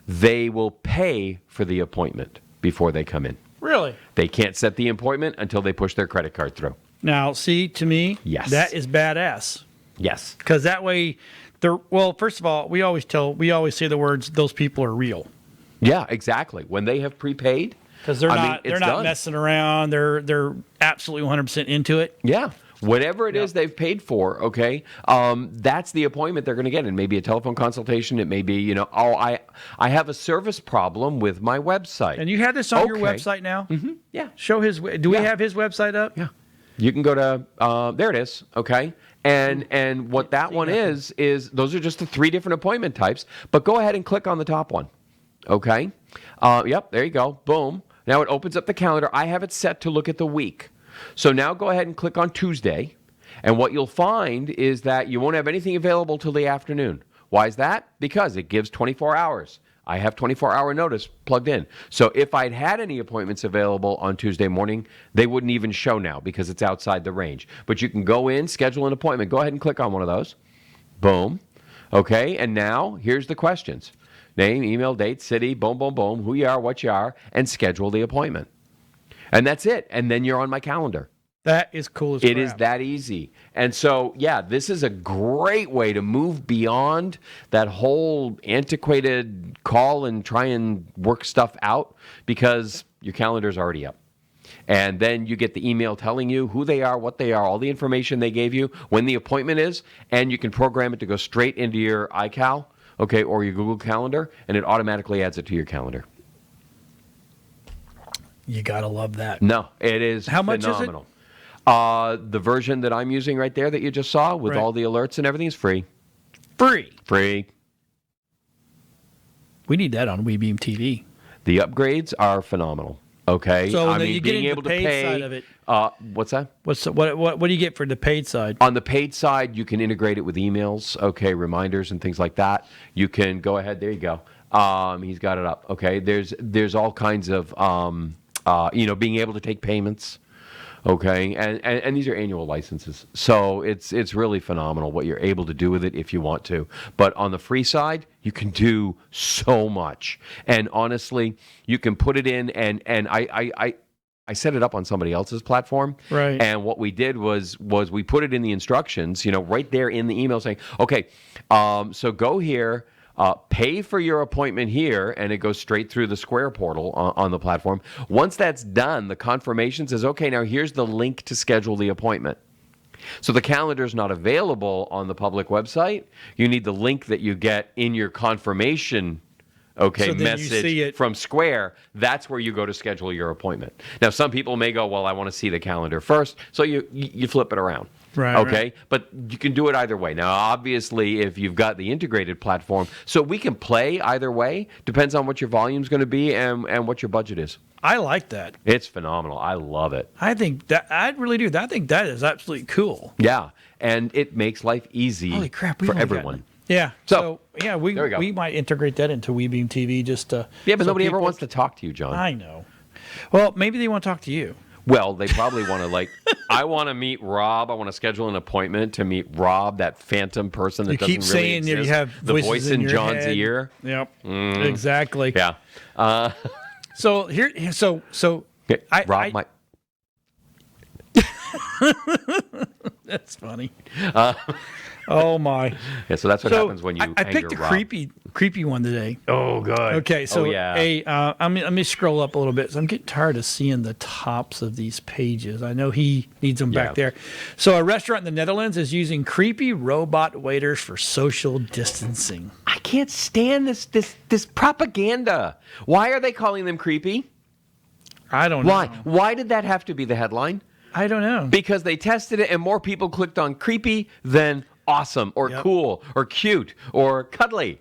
they will pay for the appointment before they come in. Really? They can't set the appointment until they push their credit card through. Now, see, to me, yes, that is badass. Yes. Because that way, first of all, we always say the words, those people are real. Yeah, exactly. When they have prepaid, because they're not messing around. They're absolutely 100% into it. Yeah. whatever it is they've paid for, okay, that's the appointment they're going to get. And maybe a telephone consultation. It may be, you know, I have a service problem with my website. And you have this on your website now? Mm-hmm. Yeah. Show his. Do we have his website up? Yeah. You can go to, there it is, okay? And what that one is those are just the 3 different appointment types. But go ahead and click on the top one, okay? Yep, there you go. Boom. Now it opens up the calendar. I have it set to look at the week. So now go ahead and click on Tuesday. And what you'll find is that you won't have anything available till the afternoon. Why is that? Because it gives 24 hours. I have 24-hour notice plugged in. So if I'd had any appointments available on Tuesday morning, they wouldn't even show now because it's outside the range. But you can go in, schedule an appointment. Go ahead and click on one of those. Boom. Okay, and now here's the questions. Name, email, date, city, boom, boom, boom, who you are, what you are, and schedule the appointment. And that's it. And then you're on my calendar. That is cool as crap. It is that easy. And so, yeah, this is a great way to move beyond that whole antiquated call and try and work stuff out because your calendar's already up. And then you get the email telling you who they are, what they are, all the information they gave you, when the appointment is, and you can program it to go straight into your iCal, okay, or your Google Calendar, and it automatically adds it to your calendar. You got to love that. No, it is How much phenomenal. is it? The version that I'm using right there that you just saw with all the alerts and everything is free. Free. We need that on WeBeam TV. The upgrades are phenomenal. Okay. So I then mean, you get being into able the to paid pay. side of it. What's that? What do you get for the paid side? On the paid side, you can integrate it with emails, okay, reminders and things like that. You can go ahead. There you go. He's got it up. Okay. There's all kinds of being able to take payments. Okay, and these are annual licenses, so it's really phenomenal what you're able to do with it if you want to. But on the free side, you can do so much, and honestly, you can put it in, and I set it up on somebody else's platform, right? And what we did was we put it in the instructions, right there in the email, saying, okay, so go here. Pay for your appointment here, and it goes straight through the Square portal on the platform. Once that's done, the confirmation says, okay, now here's the link to schedule the appointment. So the calendar is not available on the public website. You need the link that you get in your confirmation message from Square. That's where you go to schedule your appointment. Now, some people may go, well, I want to see the calendar first, so you flip it around. Right. Okay. Right. But you can do it either way. Now, obviously, if you've got the integrated platform, so we can play either way. Depends on what your volume's going to be and what your budget is. I like that. It's phenomenal. I love it. I think that I really do. I think that is absolutely cool. Yeah, and it makes life easy. Holy crap, for everyone. Yeah. So yeah, we might integrate that into WeBeam TV just to. Yeah, but nobody ever wants to talk to you, John. I know. Well, maybe they want to talk to you. Well, they probably want to I want to meet Rob. I want to schedule an appointment to meet Rob, that phantom person that you doesn't keep really saying exist. You have the voice in your John's head. ear. Yep. Exactly. Yeah. So here, so okay. Rob might. That's funny. Oh my! Yeah, so that's what happens when you. I picked a creepy one today. Oh, good. Okay, so yeah. let me scroll up a little bit. So I'm getting tired of seeing the tops of these pages. I know he needs them back there. So a restaurant in the Netherlands is using creepy robot waiters for social distancing. I can't stand this propaganda. Why are they calling them creepy? I don't know. Why? Why did that have to be the headline? I don't know. Because they tested it and more people clicked on creepy than awesome or cool or cute or cuddly.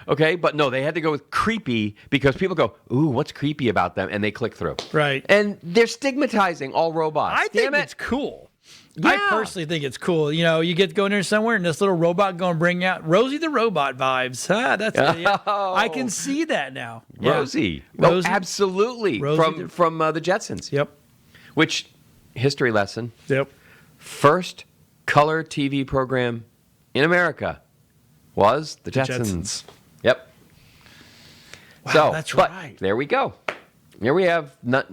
Okay, but no, they had to go with creepy because people go, ooh, what's creepy about them? And they click through. Right. And they're stigmatizing all robots. I think it's cool. Yeah. I personally think it's cool. You get to go in there somewhere and this little robot going to bring out Rosie the Robot vibes. That's I can see that now. Rosie. Yeah. Oh, absolutely. Rosie from the Jetsons. Yep. Which, history lesson. Yep. First color TV program in America was the Jetsons. Yep. Wow, so that's right. There we go. Here we have not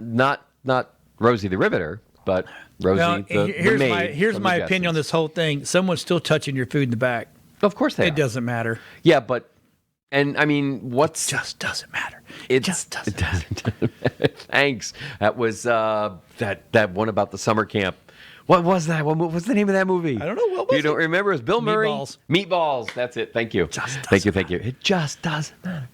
Rosie the Riveter, but Rosie the maid. Here's my opinion on this whole thing. Someone's still touching your food in the back. Of course they are. It doesn't matter. Yeah, but and I mean, It just doesn't matter. It just doesn't. It doesn't matter. Thanks. That was that one about the summer camp What was that? What's the name of that movie? I don't know. What was You don't remember? It's Bill Murray. Meatballs. Meatballs. That's it. Thank you. Thank you. It just doesn't matter.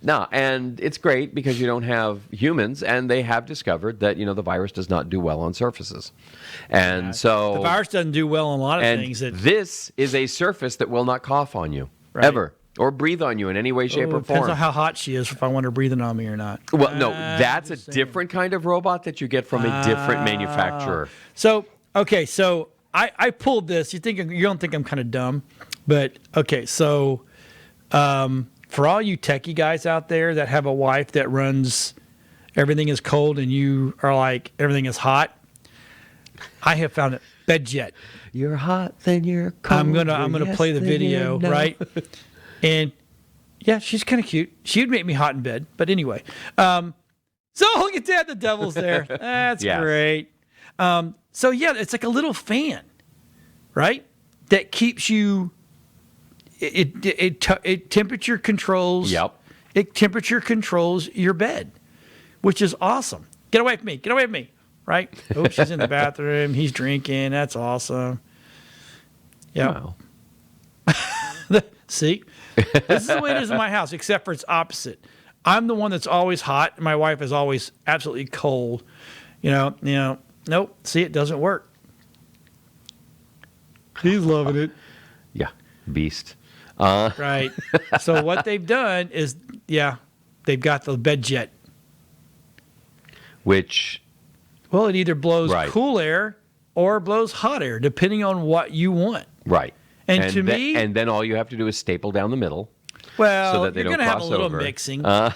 No, and it's great because you don't have humans, and they have discovered that the virus does not do well on surfaces, and so the virus doesn't do well on a lot of things. This is a surface that will not cough on you ever. Or breathe on you in any way, shape, or form. Depends on how hot she is, if I want her breathing on me or not. Well, no, that's a different kind of robot that you get from a different manufacturer. So I pulled this. You don't think I'm kind of dumb, but okay. So for all you techie guys out there that have a wife that runs everything is cold and you are like everything is hot, I have found it. BedJet. You're hot, then you're cold. I'm gonna play the video, right? And yeah, she's kind of cute. She would make me hot in bed, but anyway. So look at that, the devil's there. That's great. So yeah, it's like a little fan, right? That keeps you. It temperature controls. Yep. It temperature controls your bed, which is awesome. Get away from me! Get away from me! Right? Oh, she's in the bathroom. He's drinking. That's awesome. Yeah. Wow. See, this is the way it is in my house, except for it's opposite. I'm the one that's always hot, and my wife is always absolutely cold. Nope. See, it doesn't work. He's loving it. Yeah, beast. Right. So what they've done is, they've got the BedJet. Which? Well, it either blows cool air or blows hot air, depending on what you want. Right. And to me, and then all you have to do is staple down the middle. Well, so that they you're don't going to have a little over. mixing. How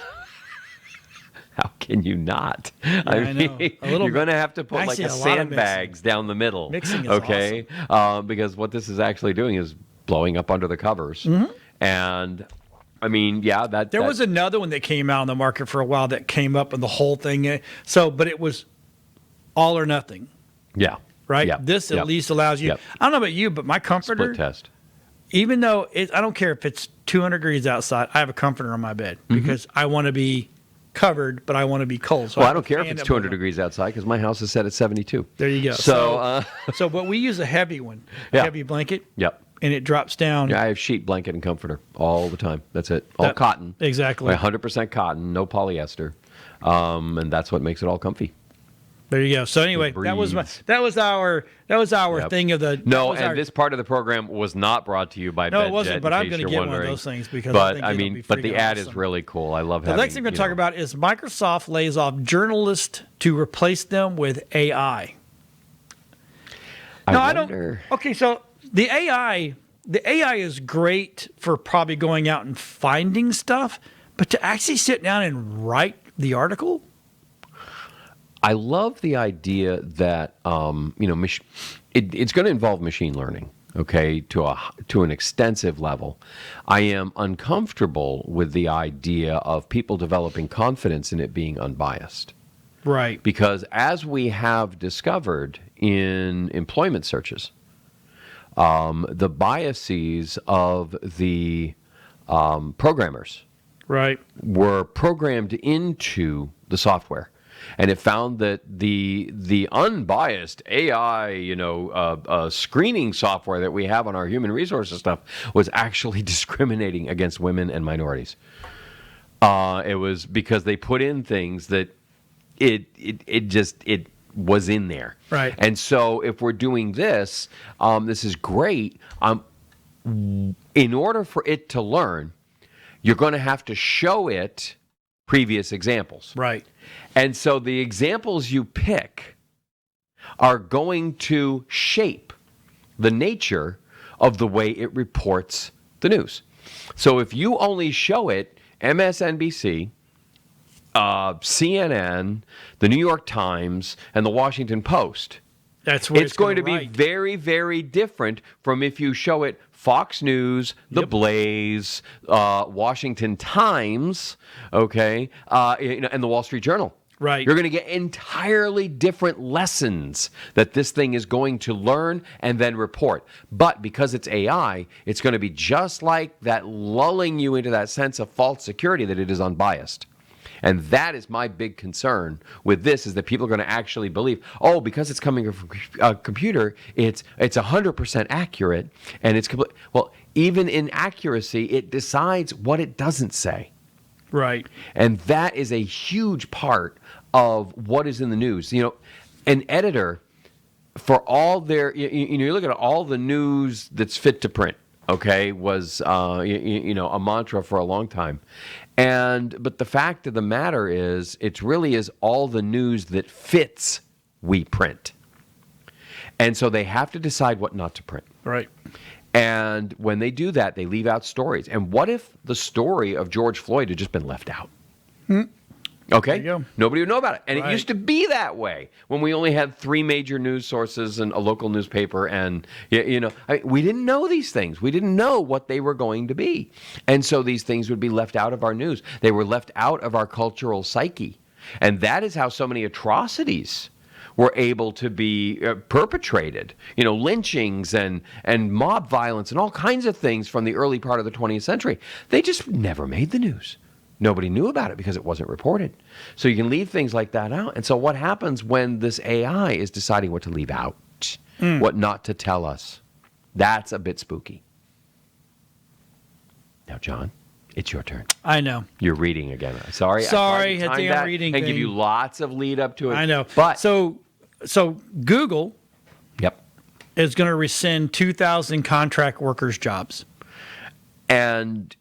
can you not? I know. You're going to have to put like a sandbags down the middle. Mixing is awesome. Because what this is actually doing is blowing up under the covers. Mm-hmm. And I mean, there was another one that came out on the market for a while that came up and the whole thing. But it was all or nothing. Yeah. Right? Yep. This at least allows you. Yep. I don't know about you, but my comforter. Split test. Even though I don't care if it's 200 degrees outside, I have a comforter on my bed because I want to be covered, but I want to be cold. So I don't care if it's 200 degrees outside because my house is set at 72. There you go. So, but we use a heavy one, a heavy blanket. Yep. And it drops down. Yeah, I have sheet, blanket, and comforter all the time. That's it. All cotton. Exactly. 100% cotton, no polyester, and that's what makes it all comfy. There you go. So anyway, that was our thing of the. No, and this part of the program was not brought to you by. No, BedJet, it wasn't. But I'm going to get one of those things because. I think but the ad awesome. is really cool. I love. The next thing we're going to talk about is Microsoft lays off journalists to replace them with AI. I don't. Okay, so the AI is great for probably going out and finding stuff, but to actually sit down and write the article. I love the idea that it's going to involve machine learning, okay, to an extensive level. I am uncomfortable with the idea of people developing confidence in it being unbiased. Right. Because as we have discovered in employment searches, the biases of the programmers were programmed into the software. And it found that the unbiased AI, screening software that we have on our human resources stuff was actually discriminating against women and minorities. It was because they put in things that it was in there. Right. And so if we're doing this, this is great. In order for it to learn, you're going to have to show it previous examples. Right. And so the examples you pick are going to shape the nature of the way it reports the news. So if you only show it MSNBC, CNN, the New York Times, and the Washington Post, that's where it's going to be very, very different from if you show it Fox News, The Blaze, Washington Times, okay, and the Wall Street Journal. Right. You're going to get entirely different lessons that this thing is going to learn and then report. But because it's AI, it's going to be just like that, lulling you into that sense of false security that it is unbiased. And that is my big concern with this, is that people are going to actually believe, oh, because it's coming from a computer, it's 100% accurate, and it's complete. Well, even in accuracy, it decides what it doesn't say. Right. And that is a huge part of what is in the news. You know, an editor, for all their, you look at all the news that's fit to print, okay, was a mantra for a long time. But the fact of the matter is, it really is all the news that fits we print. And so they have to decide what not to print. Right. And when they do that, they leave out stories. And what if the story of George Floyd had just been left out? Okay, There you go. nobody would know about it. And Right. it used to be that way when we only had 3 major news sources and a local newspaper. And, we didn't know these things. We didn't know what they were going to be. And so these things would be left out of our news. They were left out of our cultural psyche. And that is how so many atrocities were able to be perpetrated. Lynchings and mob violence and all kinds of things from the early part of the 20th century. They just never made the news. Nobody knew about it because it wasn't reported. So you can leave things like that out. And so what happens when this AI is deciding what to leave out, what not to tell us? That's a bit spooky. Now, John, it's your turn. I know. You're reading again. Sorry. Sorry, I tried to I think time I'm that reading and give thing. you lots of lead up to it. I know. But So Google yep. is going to rescind 2,000 contract workers' jobs. And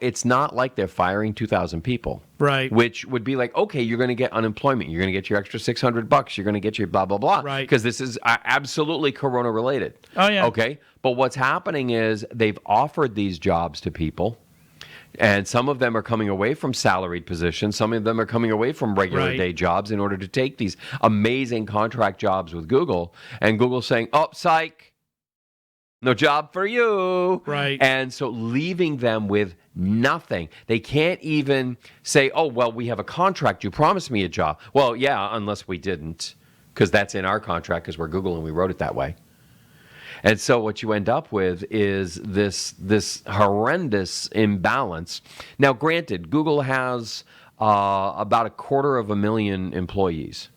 it's not like they're firing 2,000 people. Right. Which would be like, okay, you're going to get unemployment. You're going to get your extra $600. You're going to get your blah, blah, blah. Right. Because this is absolutely Corona related. Oh, yeah. Okay. But what's happening is they've offered these jobs to people. And some of them are coming away from salaried positions. Some of them are coming away from regular Right. day jobs in order to take these amazing contract jobs with Google. And Google's saying, oh, psych, no job for you. Right. And so leaving them with nothing. They can't even say, oh, well, we have a contract. You promised me a job. Well, yeah, unless we didn't, because that's in our contract because we're Google and we wrote it that way. And so what you end up with is this horrendous imbalance. Now, granted, Google has about 250,000 employees.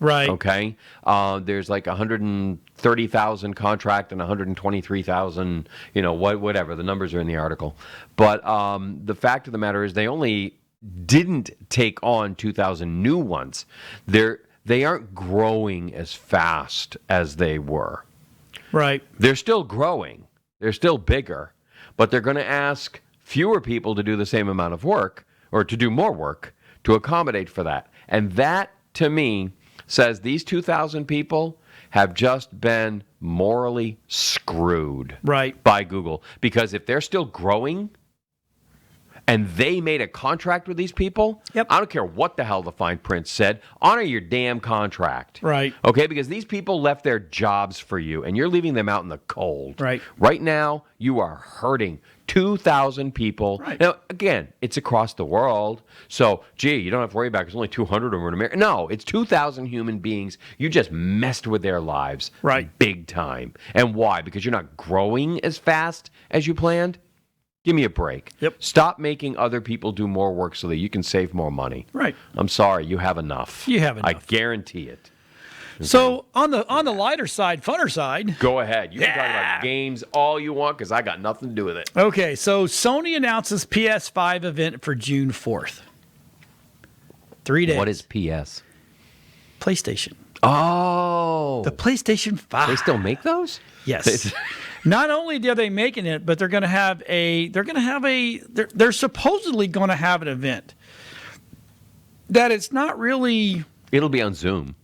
Right. Okay. There's like 130,000 contract and 123,000, whatever. The numbers are in the article. But the fact of the matter is they only didn't take on 2,000 new ones. They aren't growing as fast as they were. Right. They're still growing. They're still bigger. But they're going to ask fewer people to do the same amount of work or to do more work to accommodate for that. And that, to me, says these 2,000 people have just been morally screwed Right. by Google. Because if they're still growing and they made a contract with these people, Yep. I don't care what the hell the fine print said, honor your damn contract. Right. Okay, because these people left their jobs for you and you're leaving them out in the cold. Right. Right now, you are hurting 2,000 people. Right. Now, again, it's across the world. So, gee, you don't have to worry about it. There's only 200 of them in America. No, it's 2,000 human beings. You just messed with their lives. Right. Big time. And why? Because you're not growing as fast as you planned? Give me a break. Yep. Stop making other people do more work so that you can save more money. Right. I'm sorry, you have enough. You have I enough. guarantee it. So on the lighter side, funner side. Go ahead. You can talk about games all you want because I got nothing to do with it. Okay, so Sony announces PS5 event for June 4th. 3 days. What is PS? PlayStation? Oh. The PlayStation 5. They still make those? Yes. Not only are they making it, but they're supposedly going to have an event that it's not really. It'll be on Zoom.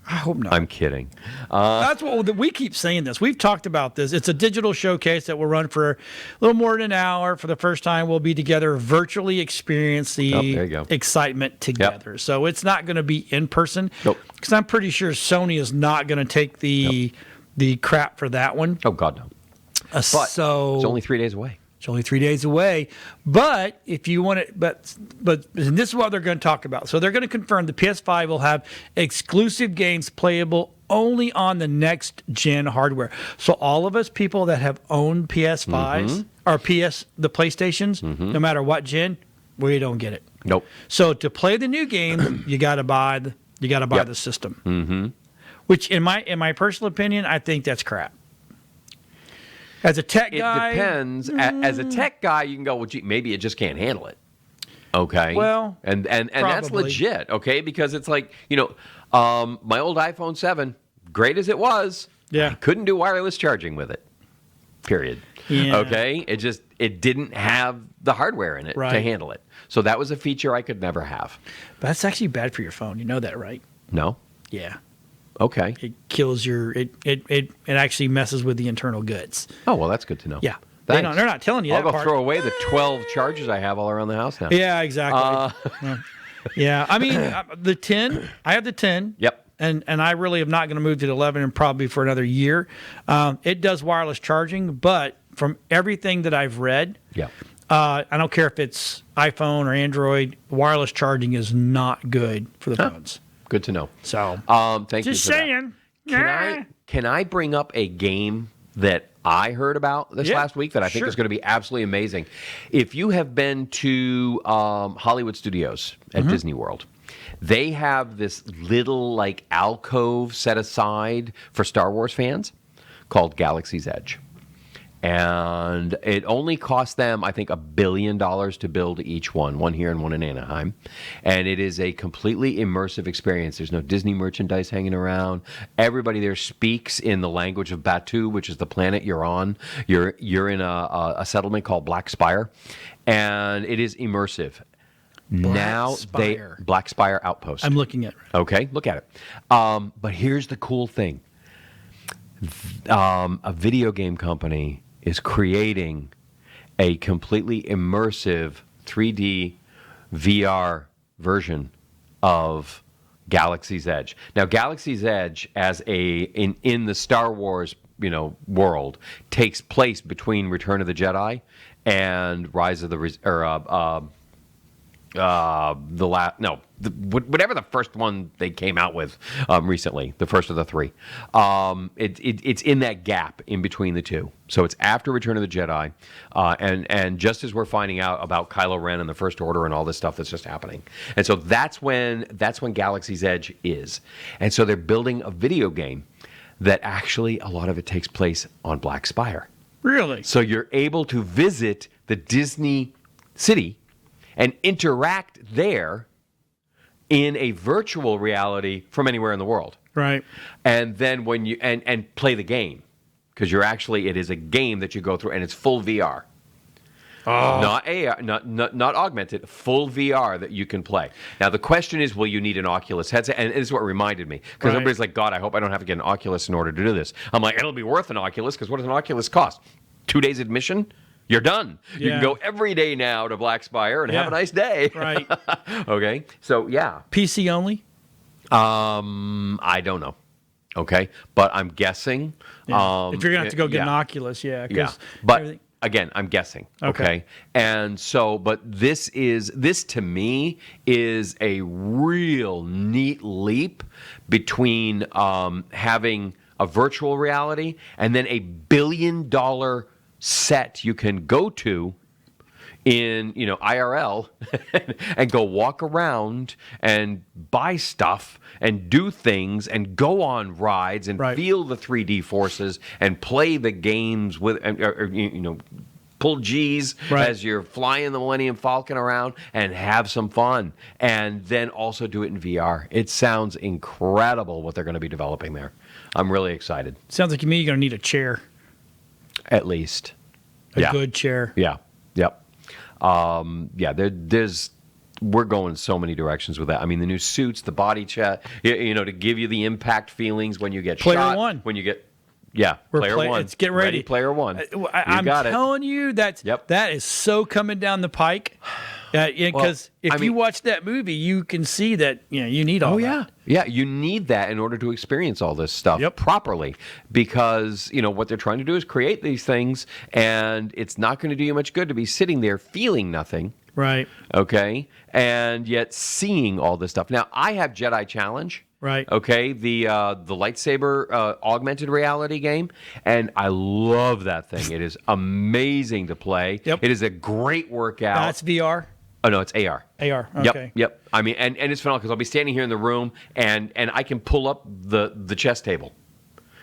I hope not. I'm kidding. That's what we keep saying this. We've talked about this. It's a digital showcase that will run for a little more than an hour. For the first time, we'll be together, virtually experience there you the go. excitement together. So it's not going to be in person. Nope. Because I'm pretty sure Sony is not going to take the crap for that one. Oh, God, no. But So it's only 3 days away. it's only 3 days away. But if you want it, but and this is what they're going to talk about. So they're going to confirm the PS5 will have exclusive games playable only on the next gen hardware. So all of us people that have owned PS5s or the PlayStations, no matter what gen, we don't get it. Nope. So to play the new game, you got to buy the system. Mm-hmm. Which, in my personal opinion, I think that's crap. As a tech guy, it depends. As a tech guy, you can go, well, gee, maybe it just can't handle it. Okay. Well, and that's probably. legit. Okay, because it's like, my old iPhone 7, great as it was, Yeah. I couldn't do wireless charging with it. Period. Yeah. Okay, it didn't have the hardware in it to handle it. So that was a feature I could never have. But that's actually bad for your phone. You know that, right? No. Yeah. Okay. It kills it actually messes with the internal goods. Oh well, that's good to know. Yeah. Thanks. They're not telling you I'll that go part. throw away the 12 chargers I have all around the house now. Yeah, exactly. Yeah, I mean, the 10, I have the 10. Yep. And I really am not going to move to the 11 and probably for another year. It does wireless charging, but from everything that I've read, Yeah. I don't care if it's iPhone or Android, wireless charging is not good for the phones. Good to know. So, Thank you just for that. saying. Can I bring up a game that I heard about this last week that I think is going to be absolutely amazing? If you have been to Hollywood Studios at Disney World, they have this little like alcove set aside for Star Wars fans called Galaxy's Edge. And it only cost them, I think, $1 billion to build each one here and one in Anaheim. And it is a completely immersive experience. There's no Disney merchandise hanging around. Everybody there speaks in the language of Batu, which is the planet you're on. You're in a settlement called Black Spire, and it is immersive. Black Spire Outpost. I'm looking at it. Okay, look at it. But here's the cool thing. A video game company is creating a completely immersive 3D VR version of Galaxy's Edge. Now, Galaxy's Edge, as in the Star Wars world, takes place between Return of the Jedi and Rise of the whatever the first one they came out with recently, the first of the three. It's in that gap in between the two. So it's after Return of the Jedi, and just as we're finding out about Kylo Ren and the First Order and all this stuff that's just happening. And so that's when Galaxy's Edge is. And so they're building a video game that actually a lot of it takes place on Black Spire. Really? So you're able to visit the Disney city and interact there in a virtual reality from anywhere in the world. Right. And then when you and play the game, because it is a game that you go through, and it's full VR. Oh. Not AR, not augmented, full VR that you can play. Now the question is, will you need an Oculus headset? And this is what reminded me, because everybody's like, God, I hope I don't have to get an Oculus in order to do this. I'm like, it'll be worth an Oculus, because what does an Oculus cost? 2 days admission? You're done. You can go every day now to Black Spire and have a nice day. Right. Okay. So yeah. PC only? I don't know. Okay, but I'm guessing. Yeah. If you're gonna have to go get an Oculus, yeah. But again, I'm guessing. Okay. And so, but this to me is a real neat leap between having a virtual reality and then $1 billion set you can go to in IRL and go walk around and buy stuff and do things and go on rides and feel the 3D forces and play the games with pull G's as you're flying the Millennium Falcon around and have some fun, and then also do it in VR. It sounds incredible what they're going to be developing there. I'm really excited. Sounds like to me you're going to need a chair. At least. A good chair. Yeah. Yep. There's we're going so many directions with that. I mean, the new suits, the body chat, to give you the impact feelings when you get Player shot. one. When you get, Player one. Let's get ready. Player one. I'm telling you, that is so coming down the pike. Because you watch that movie, you can see that you need all that. Yeah, you need that in order to experience all this stuff properly. Because what they're trying to do is create these things, and it's not going to do you much good to be sitting there feeling nothing. Right. Okay. And yet seeing all this stuff. Now, I have Jedi Challenge. Right. Okay. The lightsaber augmented reality game, and I love that thing. It is amazing to play. Yep. It is a great workout. That's VR. Oh no, it's AR. AR. Okay. Yep. I mean, and it's phenomenal because I'll be standing here in the room and I can pull up the chess table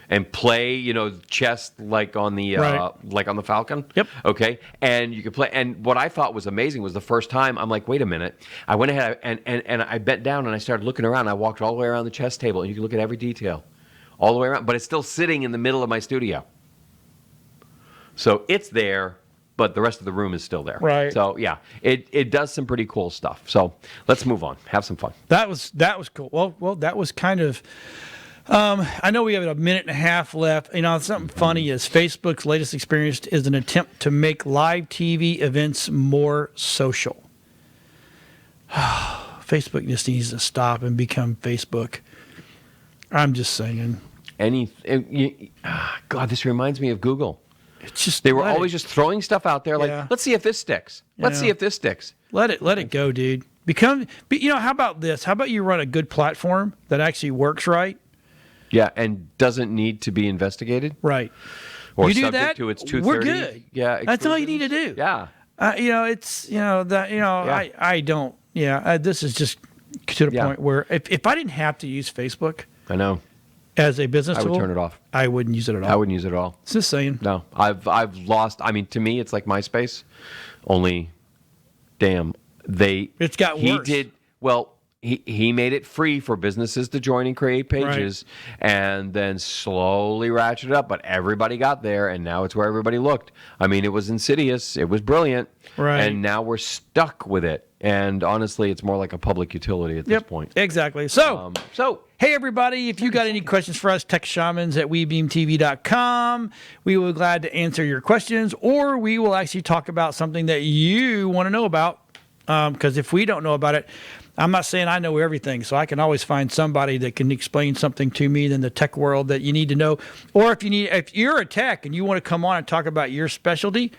and play, chess like on the Falcon. Yep. Okay. And you can play. And what I thought was amazing was the first time I'm like, wait a minute. I went ahead and I bent down and I started looking around. I walked all the way around the chess table and you can look at every detail all the way around. But it's still sitting in the middle of my studio. So it's there, but the rest of the room is still there. Right. So yeah, it does some pretty cool stuff. So let's move on. Have some fun. That was cool. Well, that was kind of. I know we have a minute and a half left. Something funny is Facebook's latest experience is an attempt to make live TV events more social. Facebook just needs to stop and become Facebook. I'm just saying. God, this reminds me of Google. It's just they were always just throwing stuff out there like, let's see if this sticks. Let's see if this sticks. Let it go, dude. How about this? How about you run a good platform that actually works right? Yeah, and doesn't need to be investigated. Right. Or you do subject that, to its 230. we're good. Yeah, that's all you need to do. Yeah. I don't. Yeah, this is just to the point where if I didn't have to use Facebook, I know. As a business tool, I would turn it off. I wouldn't use it at all. I wouldn't use it at all. Just saying. No, I've lost. I mean, to me, it's like MySpace. Only, damn, It's got worse. He did well. He made it free for businesses to join and create pages, and then slowly ratcheted up. But everybody got there, and now it's where everybody looked. I mean, it was insidious. It was brilliant. Right. And now we're stuck with it. And honestly, it's more like a public utility at this point. Exactly. So, hey, everybody, if you got any questions for us, text Shamans at webeamtv.com. We will be glad to answer your questions, or we will actually talk about something that you want to know about. Because if we don't know about it, I'm not saying I know everything, so I can always find somebody that can explain something to me in the tech world that you need to know. Or if you're a tech and you want to come on and talk about your specialty,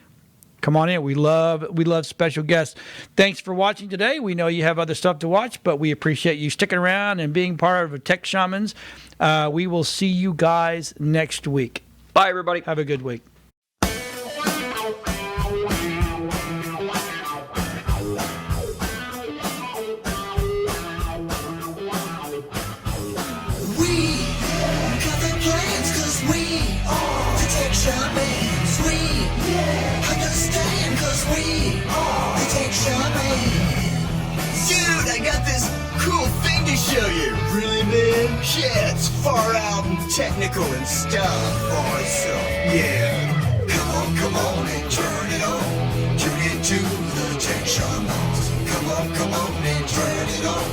come on in. We love special guests. Thanks for watching today. We know you have other stuff to watch, but we appreciate you sticking around and being part of Tech Shamans. We will see you guys next week. Bye, everybody. Have a good week. Dude, I got this cool thing to show you. Really, man? Yeah, it's far out and technical and stuff. Awesome. Yeah. Come on and turn it on. Tune into the Tech Shamans. Come on and turn it on.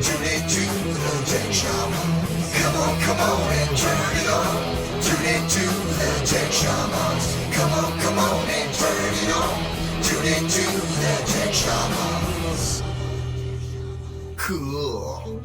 Tune into the Tech Shamans. Come on and turn it on. Tune into the Tech Shamans. Come on and turn it on. Tune into the Tech Shamans. Cool.